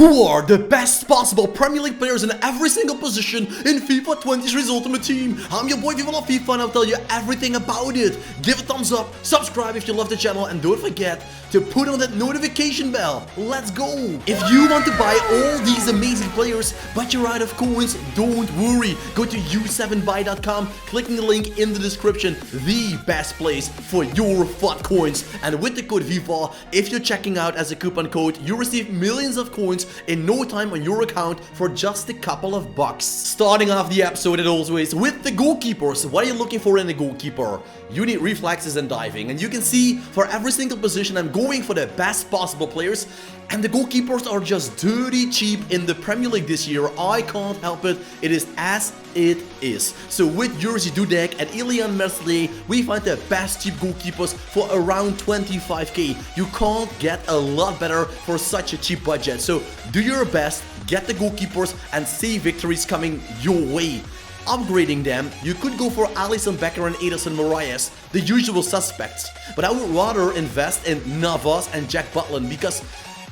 Who are the best possible Premier League players in every single position in FIFA 23's Ultimate Team? I'm your boy Viva FIFA and I'll tell you everything about it. Give a thumbs up, subscribe if you love the channel, and don't forget to put on that notification bell. Let's go! If you want to buy all these amazing players but you're out of coins, don't worry. Go to u7buy.com, clicking the link in the description, the best place for your FUT coins. And with the code FIFA, if you're checking out as a coupon code, you receive millions of coins in no time on your account for just a couple of bucks. Starting off the episode as always with the goalkeepers. What are you looking for in a goalkeeper? You need reflexes and diving, and you can see for every single position I'm going for the best possible players, and the goalkeepers are just dirty cheap in the Premier League this year. I can't help it. It is as it is. So with Jerzy Dudek and Ilian Mercier, we find the best cheap goalkeepers for around 25k. You can't get a lot better for such a cheap budget. So do your best, get the goalkeepers, and see victories coming your way. Upgrading them, you could go for Alisson Becker and Ederson Moraes, the usual suspects, but I would rather invest in Navas and Jack Butland because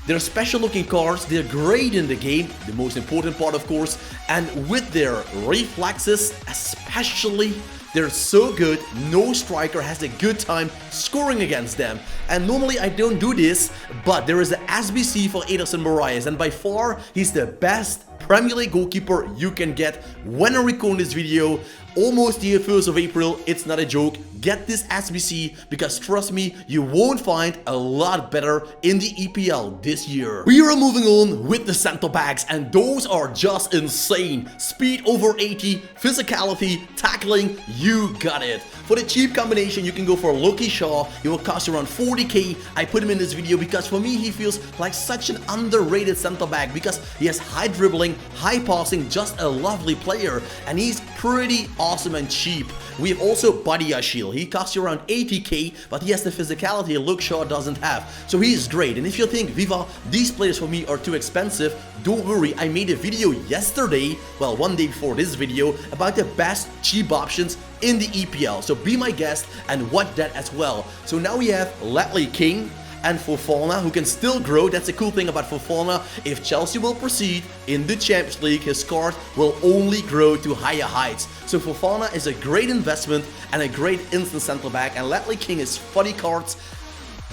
they're special looking cards, they're great in the game, the most important part of course, and with their reflexes especially, they're so good, no striker has a good time scoring against them. And normally I don't do this, but there is an SBC for Ederson Moraes, and by far he's the best Premier League goalkeeper you can get when I record this video. Almost the 1st of April, it's not a joke. Get this SBC because trust me, you won't find a lot better in the EPL this year. We are moving on with the center backs, and those are just insane. Speed over 80, physicality, tackling, you got it. For the cheap combination, you can go for Loki Shaw. He will cost around 40k. I put him in this video because for me, he feels like such an underrated center back because he has high dribbling, high passing, just a lovely player, and he's pretty awesome and cheap. We have also Badiashile. He costs you around 80k, but he has the physicality Luke Shaw doesn't have. So he's great. And if you think, Viva, these players for me are too expensive, don't worry, I made a video yesterday, well, one day before this video, about the best cheap options in the EPL. So be my guest and watch that as well. So now we have Ledley King and Fofana, who can still grow. That's the cool thing about Fofana. If Chelsea will proceed in the Champions League, his card will only grow to higher heights. So Fofana is a great investment and a great instant centre back, and Ledley King is funny cards.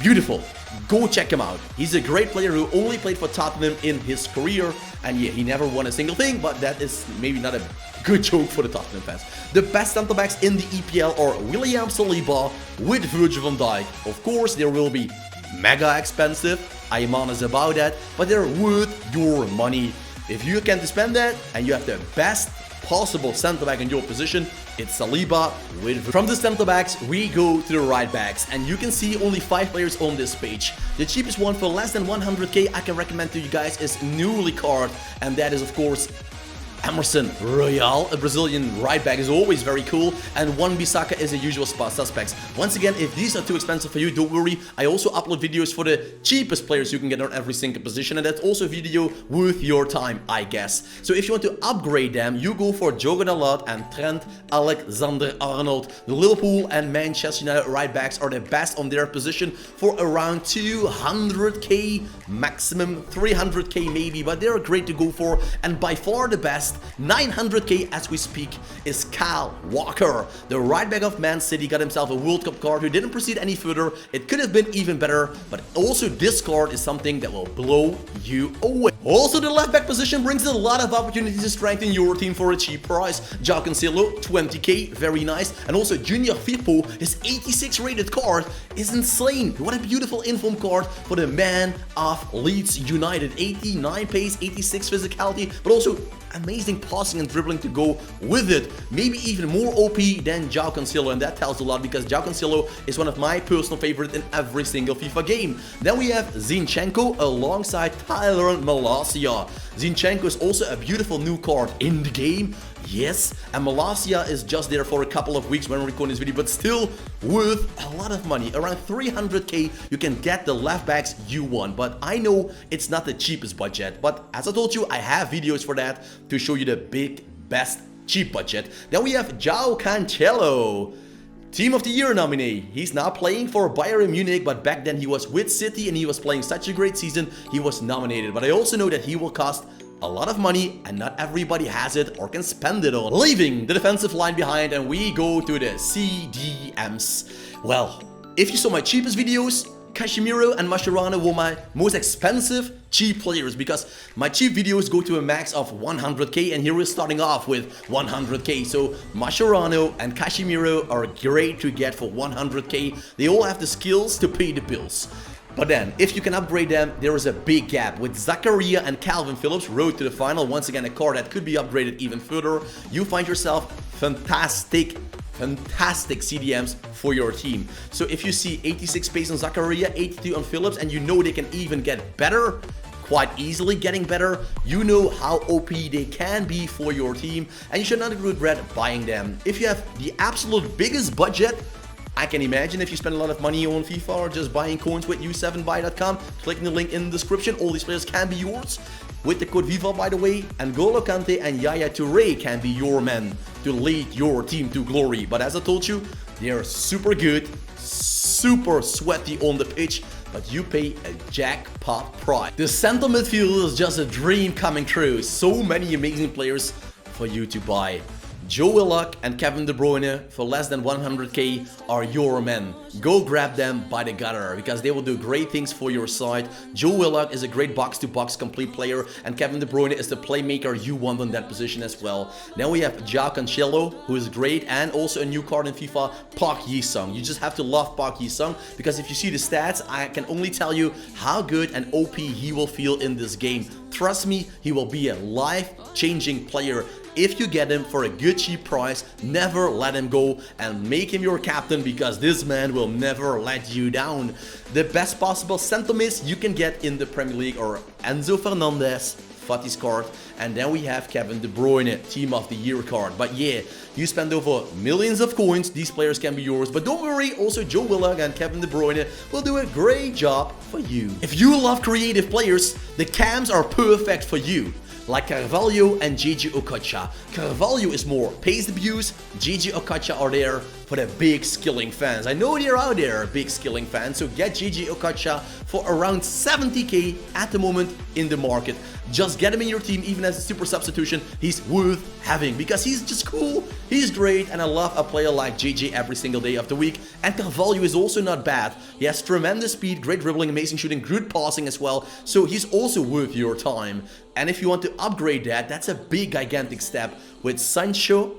Beautiful. Go check him out. He's a great player who only played for Tottenham in his career, and yeah, he never won a single thing, but that is maybe not a good joke for the Tottenham fans. The best centre backs in the EPL are William Saliba with Virgil van Dijk. Of course, there will be mega expensive, I'm honest about that, but they're worth your money. If you can spend that and you have the best possible center back in your position, it's Saliba with. From the center backs, we go to the right backs, and you can see only 5 players on this page. The cheapest one for less than 100k I can recommend to you guys is newly card, and that is of course Emerson Royal. A Brazilian right back is always very cool, and Wan-Bissaka is a usual suspects. Once again, if these are too expensive for you, don't worry. I also upload videos for the cheapest players you can get on every single position, and that's also a video worth your time, I guess. So if you want to upgrade them, you go for Joe Dalot and Trent Alexander-Arnold. The Liverpool and Manchester United right backs are the best on their position for around 200k, maximum 300k maybe, but they're great to go for, and by far the best 900k as we speak is Kyle Walker. The right back of Man City got himself a World Cup card who didn't proceed any further. It could have been even better, but also this card is something that will blow you away. Also, the left back position brings a lot of opportunities to strengthen your team for a cheap price. João Cancelo, 20k, very nice. And also Junior Firpo, his 86 rated card is insane. What a beautiful inform card for the man of Leeds United. 89 pace, 86 physicality, but also amazing passing and dribbling to go with it. Maybe even more OP than João Cancelo, and that tells a lot because João Cancelo is one of my personal favorites in every single FIFA game. Then we have Zinchenko alongside Tyler Malacia. Zinchenko is also a beautiful new card in the game. Yes, and Malacia is just there for a couple of weeks when we record this video, but still worth a lot of money. Around 300k, you can get the left backs you want, but I know it's not the cheapest budget. But as I told you, I have videos for that to show you the best cheap budget. Then we have João Cancelo. Team of the Year nominee. He's now playing for Bayern Munich, but back then he was with City and he was playing such a great season, he was nominated. But I also know that he will cost a lot of money and not everybody has it or can spend it all. Leaving the defensive line behind, and we go to the CDMs. Well, if you saw my cheapest videos, Casemiro and Mascherano were my most expensive cheap players, because my cheap videos go to a max of 100k, and here we're starting off with 100k. So Mascherano and Casemiro are great to get for 100k. They all have the skills to pay the bills. But then, if you can upgrade them, there is a big gap. With Zakaria and Calvin Phillips, road to the final, once again a card that could be upgraded even further, you find yourself fantastic CDMs for your team. So if you see 86 pace on Zakaria, 82 on Phillips, and you know they can even get better, quite easily getting better, you know how OP they can be for your team, and you should not regret buying them. If you have the absolute biggest budget, I can imagine if you spend a lot of money on FIFA or just buying coins with u7buy.com, clicking the link in the description, all these players can be yours. With the code FIFA, by the way, and N'Golo Kante and Yaya Touré can be your men to lead your team to glory. But as I told you, they are super good, super sweaty on the pitch, but you pay a jackpot price. The center midfield is just a dream coming true. So many amazing players for you to buy. Joe Willock and Kevin De Bruyne for less than 100k are your men. Go grab them by the gutter, because they will do great things for your side. Joe Willock is a great box-to-box complete player, and Kevin De Bruyne is the playmaker you want on that position as well. Then we have João Cancelo, who is great, and also a new card in FIFA, Park Ji-sung. You just have to love Park Ji-sung, because if you see the stats, I can only tell you how good and OP he will feel in this game. Trust me, he will be a life-changing player. If you get him for a good cheap price, never let him go and make him your captain, because this man will never let you down. The best possible center miss you can get in the Premier League are Enzo Fernandez, Fatty's card, and then we have Kevin De Bruyne, Team of the Year card. But yeah, you spend over millions of coins, these players can be yours. But don't worry, also Joe Willock and Kevin De Bruyne will do a great job for you. If you love creative players, the cams are perfect for you. Like Carvalho and JJ Okocha. Carvalho is more pace abuse, JJ Okocha are there for the big skilling fans. I know they're out there, big skilling fans, so get JJ Okocha for around 70k at the moment in the market. Just get him in your team, even as a super substitution. He's worth having, because he's just cool, he's great, and I love a player like JJ every single day of the week. And Carvalho is also not bad. He has tremendous speed, great dribbling, amazing shooting, good passing as well, so he's also worth your time. And if you want to upgrade that, that's a big gigantic step with Sancho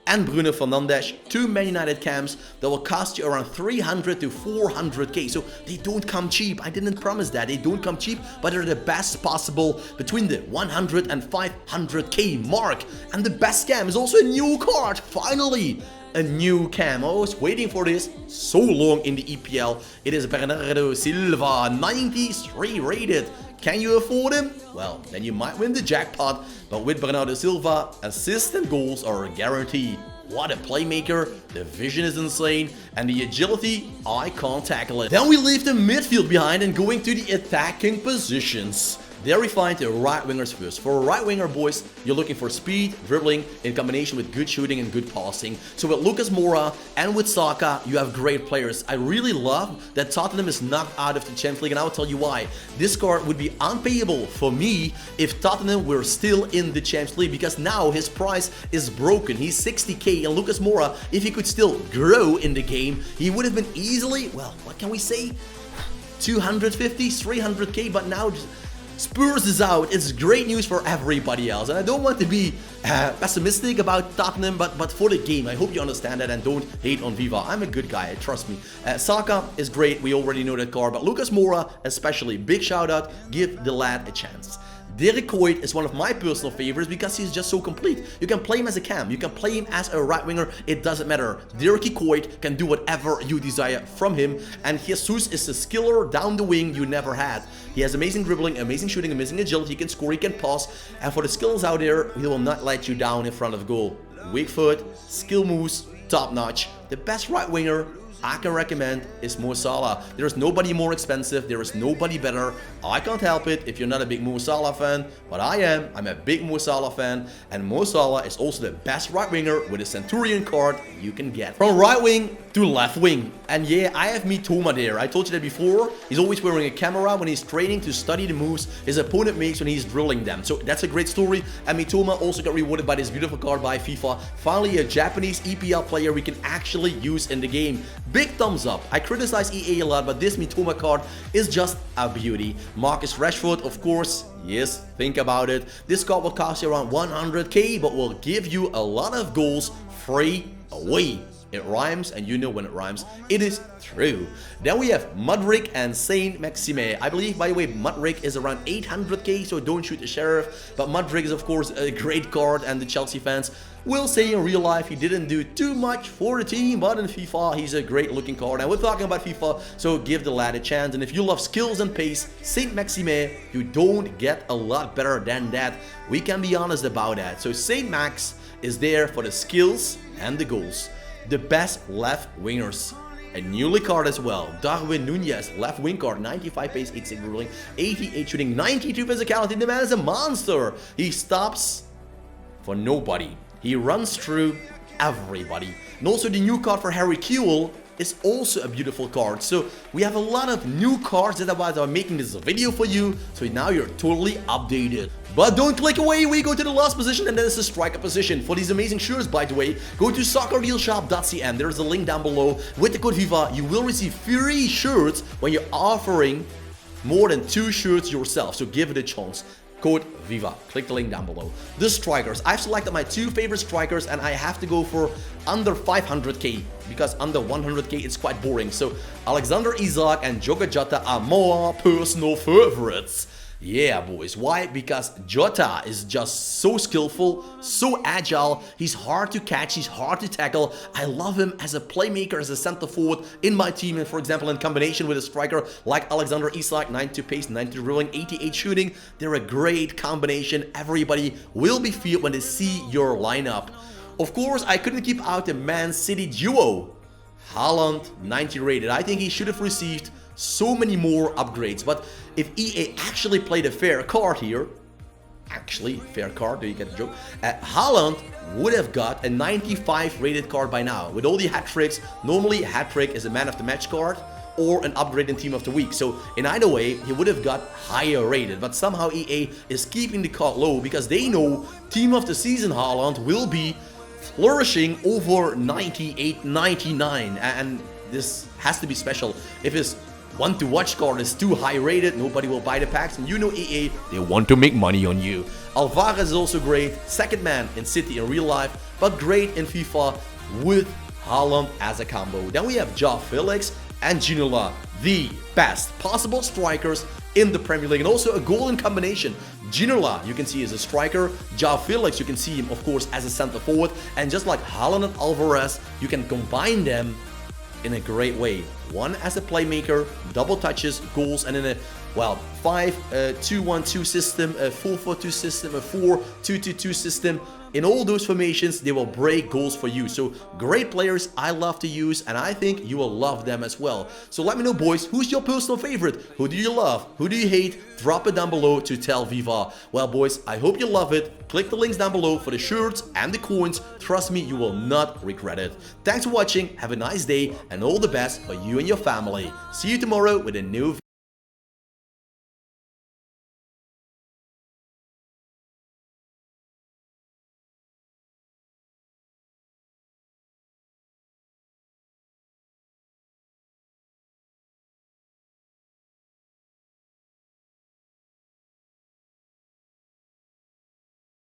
and Bruno Fernandes, two Man United cams that will cost you around 300 to 400k. So they don't come cheap. I didn't promise that. They don't come cheap, but they're the best possible between the 100 and 500k mark. And the best cam is also a new card. Finally, a new cam. I was waiting for this so long in the EPL. It is Bernardo Silva, 93 rated. Can you afford him? Well, then you might win the jackpot, but with Bernardo Silva, assists and goals are guaranteed. What a playmaker, the vision is insane, and the agility, I can't tackle it. Then we leave the midfield behind and going to the attacking positions. There we find the right wingers first. For a right winger, boys, you're looking for speed, dribbling, in combination with good shooting and good passing. So with Lucas Moura and with Saka, you have great players. I really love that Tottenham is knocked out of the Champions League, and I will tell you why. This card would be unpayable for me if Tottenham were still in the Champions League, because now his price is broken. He's 60k, and Lucas Moura, if he could still grow in the game, he would have been easily, well, what can we say? 250, 300k, but now Spurs is out. It's great news for everybody else, and I don't want to be pessimistic about Tottenham, but for the game, I hope you understand that and don't hate on Viva. I'm a good guy, trust me. Saka is great, we already know that card, but Lucas Moura especially, big shout out, give the lad a chance. Derek Coit is one of my personal favorites because he's just so complete. You can play him as a cam, you can play him as a right winger, it doesn't matter. Derek Coit can do whatever you desire from him, and Jesus is the skiller down the wing you never had. He has amazing dribbling, amazing shooting, amazing agility, he can score, he can pass, and for the skills out there, he will not let you down in front of goal. Weak foot, skill moves, top notch. The best right winger I can recommend is Mo Salah. There is nobody more expensive, there is nobody better. I can't help it if you're not a big Mo Salah fan, but I am. I'm a big Mo Salah fan, and Mo Salah is also the best right winger with a Centurion card you can get. From right wing to left wing. And yeah, I have Mitoma there. I told you that before. He's always wearing a camera when he's training to study the moves his opponent makes when he's drilling them. So that's a great story. And Mitoma also got rewarded by this beautiful card by FIFA. Finally, a Japanese EPL player we can actually use in the game. Big thumbs up. I criticize EA a lot, but this Mitoma card is just a beauty. Marcus Rashford, of course. Yes, think about it. This card will cost you around 100k, but will give you a lot of goals free away. It rhymes, and you know when it rhymes, it is true. Then we have Mudryk and Saint Maxime. I believe, by the way, Mudryk is around 800k, so don't shoot the sheriff. But Mudryk is, of course, a great card, and the Chelsea fans will say in real life he didn't do too much for the team, but in FIFA, he's a great looking card. And we're talking about FIFA, so give the lad a chance. And if you love skills and pace, Saint Maxime, you don't get a lot better than that. We can be honest about that. So Saint Max is there for the skills and the goals. The best left wingers. A newly card as well. Darwin Nunez, left wing card, 95 pace, 86 dribbling, 88 shooting, 92 physicality. The man is a monster. He stops for nobody. He runs through everybody. And also the new card for Harry Kewell is also a beautiful card. So we have a lot of new cards. That's why I'm making this video for you. So now you're totally updated. But don't click away, we go to the last position, and that is the striker position. For these amazing shirts, by the way, go to soccerdealshop.cn. There's a link down below. With the code FIFA, you will receive free shirts when you're offering more than 2 shirts yourself. So give it a chance. Code Viva. Click the link down below. The strikers. I've selected my 2 favorite strikers, and I have to go for under 500k because under 100k it's quite boring. So Alexander Isak and Diogo Jota are more personal favorites. Yeah, boys. Why? Because Jota is just so skillful, so agile. He's hard to catch, he's hard to tackle. I love him as a playmaker, as a center forward in my team. And for example, in combination with a striker like Alexander Isak, 92 pace, 92 dribbling, 88 shooting. They're a great combination. Everybody will be feared when they see your lineup. Of course, I couldn't keep out the Man City duo. Haaland, 90 rated. I think he should have received so many more upgrades. But if EA actually played a fair card here, fair card, do you get the joke? Haaland would have got a 95 rated card by now. With all the hat tricks, normally a hat trick is a man of the match card or an upgrade in team of the week. So in either way, he would have got higher rated. But somehow EA is keeping the card low because they know team of the season Haaland will be flourishing over 98, 99. And this has to be special. If his want to watch card is too high rated, nobody will buy the packs, and you know EA, they want to make money on you. Alvarez is also great, second man in City in real life, but great in FIFA with Haaland as a combo. Then we have Joao Felix and Ginola, the best possible strikers in the Premier League, and also a golden combination. Ginola, you can see as a striker. Joao Felix, you can see him, of course, as a center forward. And just like Haaland and Alvarez, you can combine them in a great way. One as a playmaker, double touches, goals, and in a, well, 5-2-1-2 system, a 4-4-2 system, a 4-2-2-2 system. In all those formations, they will break goals for you. So great players I love to use, and I think you will love them as well. So let me know, boys, who's your personal favorite? Who do you love? Who do you hate? Drop it down below to tell Viva. Well, boys, I hope you love it. Click the links down below for the shirts and the coins. Trust me, you will not regret it. Thanks for watching. Have a nice day and all the best for you and your family. See you tomorrow with a new video.